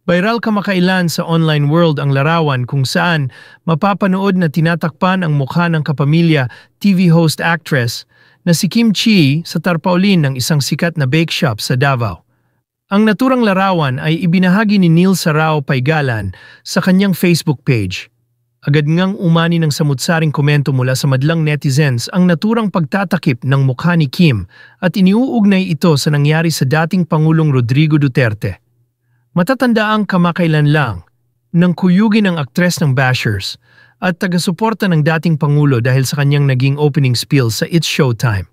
Viral kamakailan sa online world ang larawan kung saan mapapanood na tinatakpan ang mukha ng kapamilya TV host actress na si Kim Chi sa tarpaulin ng isang sikat na bake shop sa Davao. Ang naturang larawan ay ibinahagi ni Neil Sarao Paigalan sa kanyang Facebook page. Agad ngang umani ng samut-saring komento mula sa madlang netizens ang naturang pagtatakip ng mukha ni Kim at iniuugnay ito sa nangyari sa dating Pangulong Rodrigo Duterte. Matatandaang kamakailan lang nang kuyugin ang aktres ng bashers at taga-suporta ng dating Pangulo dahil sa kanyang naging opening spiel sa It's Showtime.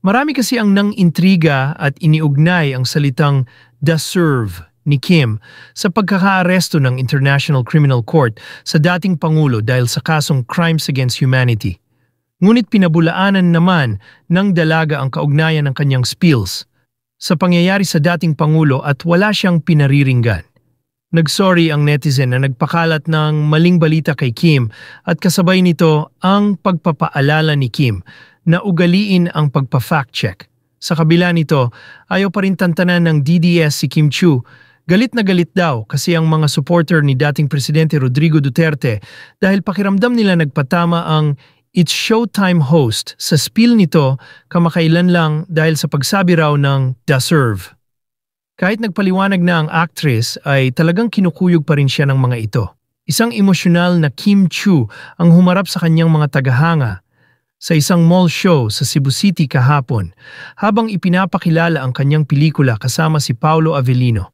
Marami kasi ang nang-intriga at iniugnay ang salitang deserve ni Kim sa pagkakaaresto ng International Criminal Court sa dating Pangulo dahil sa kasong Crimes Against Humanity. Ngunit pinabulaanan naman ng dalaga ang kaugnayan ng kanyang spills sa pangyayari sa dating Pangulo at wala siyang pinariringgan. Nagsorry ang netizen na nagpakalat ng maling balita kay Kim at kasabay nito ang pagpapaalala ni Kim na ugaliin ang pagpa-fact check. Sa kabila nito, ayaw pa rin tantanan ng DDS si Kim Chiu. Galit na galit daw kasi ang mga supporter ni dating Presidente Rodrigo Duterte dahil pakiramdam nila nagpatama ang It's Showtime host sa spiel nito kamakailan lang dahil sa pagsabi raw ng deserve. Kahit nagpaliwanag na ang actress ay talagang kinukuyog pa rin siya ng mga ito. Isang emosyonal na Kim Chiu ang humarap sa kanyang mga tagahanga sa isang mall show sa Cebu City kahapon habang ipinapakilala ang kanyang pelikula kasama si Paolo Avellino.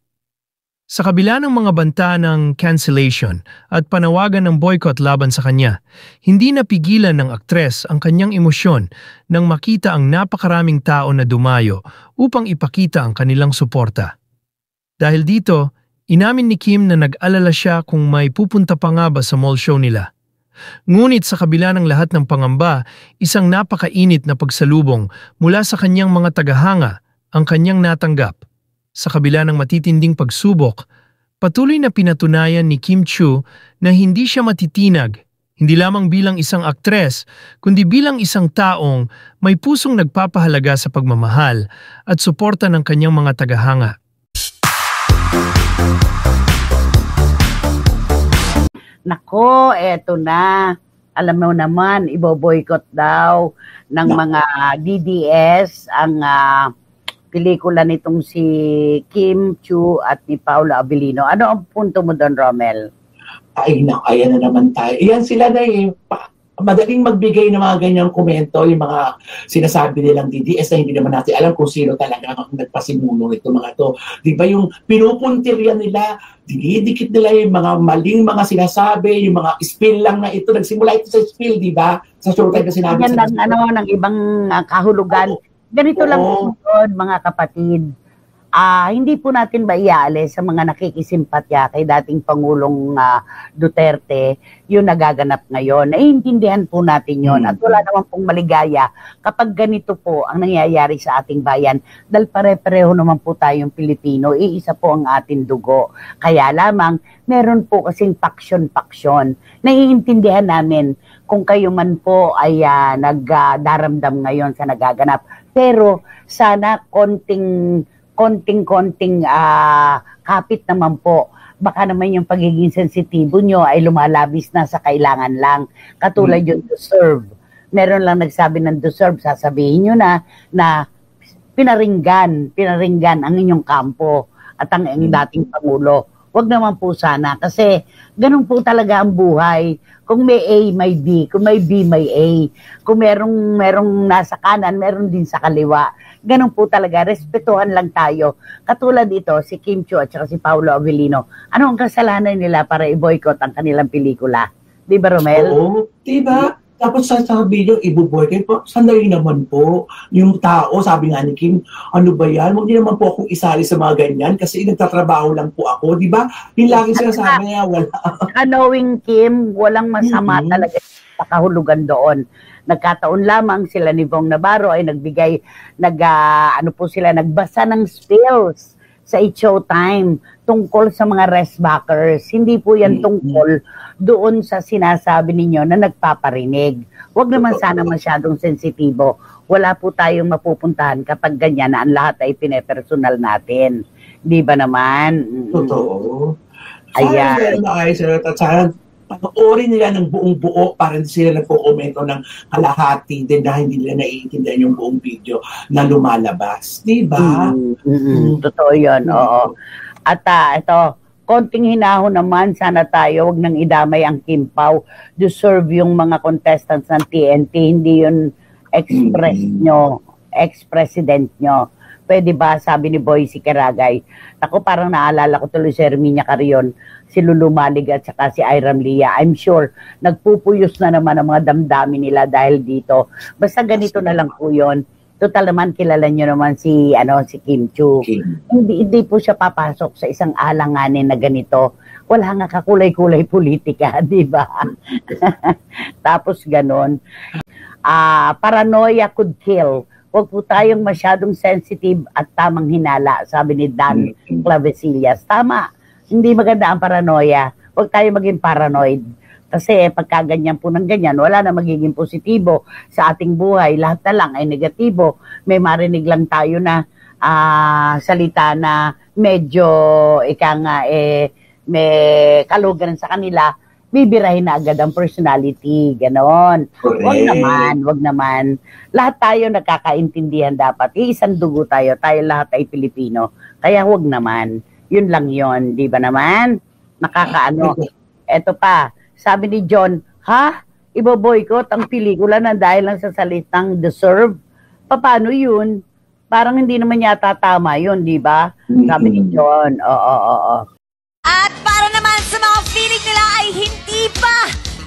Sa kabila ng mga banta ng cancellation at panawagan ng boycott laban sa kanya, hindi napigilan ng aktres ang kanyang emosyon nang makita ang napakaraming tao na dumayo upang ipakita ang kanilang suporta. Dahil dito, inamin ni Kim na nag-alala siya kung may pupunta pa nga ba sa mall show nila. Ngunit sa kabila ng lahat ng pangamba, isang napakainit na pagsalubong mula sa kanyang mga tagahanga ang kanyang natanggap. Sa kabila ng matitinding pagsubok, patuloy na pinatunayan ni Kim Chiu na hindi siya matitinag, hindi lamang bilang isang aktres, kundi bilang isang taong may pusong nagpapahalaga sa pagmamahal at suporta ng kanyang mga tagahanga. Nako, eto na. Alam mo naman, iboboycott daw ng mga DDS ang pelikula nitong si Kim Chiu at ni Paolo Avellino. Ano ang punto mo doon, Romel? Ay, ayan na naman tayo. Iyan sila na madaling magbigay ng mga ganyang komento, yung mga sinasabi nilang DDS na hindi naman natin alam kung sino talaga ang nagpasimuno ito mga to. Di ba yung pinupuntirya nila, dinidikit nila yung mga maling mga sinasabi, yung mga spill lang na ito. Nagsimula ito sa spill, di ba? Sa showtime na sinabi. Yan lang, ng ibang kahulugan. Ganito lang po yun, mga kapatid. Hindi po natin maiaalis sa mga nakikisimpatya kay dating Pangulong Duterte yung nagaganap ngayon. Naiintindihan po natin yun. At wala naman pong maligaya kapag ganito po ang nangyayari sa ating bayan. Dahil pare-pareho naman po tayong Pilipino. Iisa po ang ating dugo. Kaya lamang, meron po kasing paksyon-paksyon. Naiintindihan namin kung kayo man po ay nagdaramdam ngayon sa nagaganap. Pero sana konting kapit naman po. Baka naman yung pagiging sensitibo nyo ay lumalabis na sa kailangan lang. Katulad yung deserve. Meron lang nagsabi ng deserve, sasabihin nyo na pinaringgan ang inyong kampo at ang dating Pangulo. Wag naman po sana kasi ganun po talaga ang buhay. Kung may A, may B. Kung may B, may A. Kung merong nasa kanan, meron din sa kaliwa. Ganun po talaga. Respetuhan lang tayo. Katulad ito, si Kim Chiu at saka si Paolo Avellino. Ano ang kasalanan nila para i-boycott ang kanilang pelikula? Di ba, Romel? Oo, di ba? Tapos sasabihin nyo, i-boycott po. Sandali naman po. Yung tao, sabi nga ni Kim, ano ba yan? Huwag niyo naman po akong isali sa mga ganyan kasi nagtatrabaho lang po ako. Di ba? Yung lagi sinasabi niya, wala. Knowing Kim, walang masama talaga sa kahulugan doon. Nagkataon lamang sila ni Bong Navarro ay nagbasa ng spills sa It's Showtime tungkol sa mga restbackers. Hindi po yan tungkol doon sa sinasabi ninyo na nagpaparinig. Huwag naman sana masyadong sensitibo. Wala po tayong mapupuntahan kapag ganyan na ang lahat ay pinepersonal natin. Di ba naman? Totoo. Ayan. Sana maayos sila at sana panoorin nila ng buong buo para hindi sila nagpo-komento ng kalahati din na hindi nila naiintindihan yung buong video na lumalabas. Di ba? Totoo yun, oo. At ito, konting hinahon naman, sana tayo, wag nang idamay ang Kim Pao. Deserve yung mga contestants ng TNT, hindi yun ex-president nyo. Pwede ba, sabi ni Boycie Quiragay. Ako parang naalala ko tuloy si Herminia Carrion, si Lulu Malig at saka si Iram Lia. I'm sure, nagpupuyos na naman ang mga damdamin nila dahil dito. Basta ganito na lang po yun. Total naman, kilala nyo naman si Kim Chiu. Hindi po siya papasok sa isang alanganin na ganito. Wala nga kakulay-kulay politika, di ba? Tapos ganon. Paranoia could kill. Huwag po tayong masyadong sensitive at tamang hinala, sabi ni Dan Clavesillas. Tama, hindi maganda ang paranoia. Huwag tayo maging paranoid. Kasi pagkaganyan po ng ganyan, wala na magiging positibo sa ating buhay. Lahat na lang ay negatibo. May marinig lang tayo na salita na medyo may kalugan sa kanila, bibirahin na agad ang personality, ganon. Wag naman. Lahat tayo nagkakaintindihan dapat. Iisang dugo tayo lahat ay Pilipino. Kaya wag naman. Yun lang yon, di ba naman? Nakakaano. Eto pa, sabi ni John, ibo-boycott ang pelikula na dahil lang sa salitang deserve? Paano yun? Parang hindi naman yata tama yun, di ba? Sabi ni John, oo. At para naman sa mga feeling nila ay hindi pa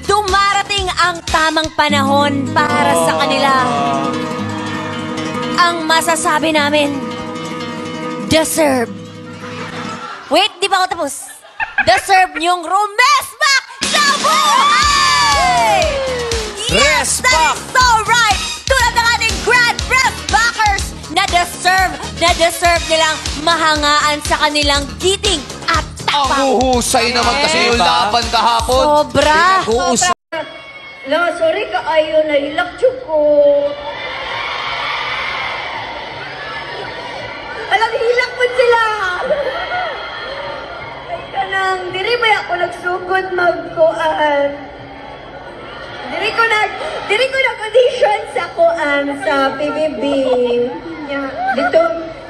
dumarating ang tamang panahon para sa kanila. Ang masasabi namin, deserve. Wait, di ba ako tapos? Deserve niyong rumesbak sa buhay! Yes, that's so right! Tulad ng ating Grand Resbackers na deserve nilang mahangaan sa kanilang giting at ang huhusay naman kasi yung laban kahapon. Sobra. Sorry ka ayo, nahilak ko. Alam, hilak mo sila. Ay ka nang, diri ba ako nagsugod magkuan? Diri ko nag-audition sa kuan sa PBB. Dito,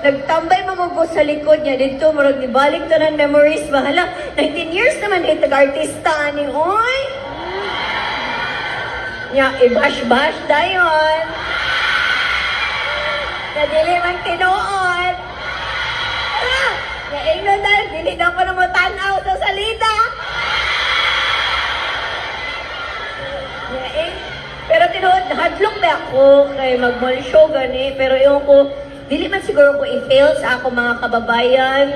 nagtambay magugo sa likod niya. Dito, marag nibalik to ng memories. Bahala, 19 years naman tag-artista ani, oy. I-bash-bash dayon. Nadili man tinuod. Ingnon na, dili na ko na matanaw sa salita. Pero tinuod, hadlok ba ako kay mag-mall show gani. Pero yung ko, dili man siguro ko i-fail sa ako mga kababayan.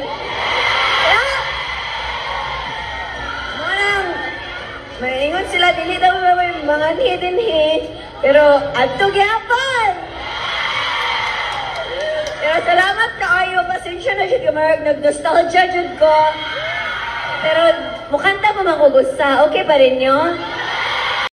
Maingon sila, dili daw may mga hidden hit. Pero, adto gyapon. Pero salamat kaayo, pasensya na siya kamarag, nag-nostalgia jud ko. Pero, mukhang ta pa makugusta. Okay pa rin nyo?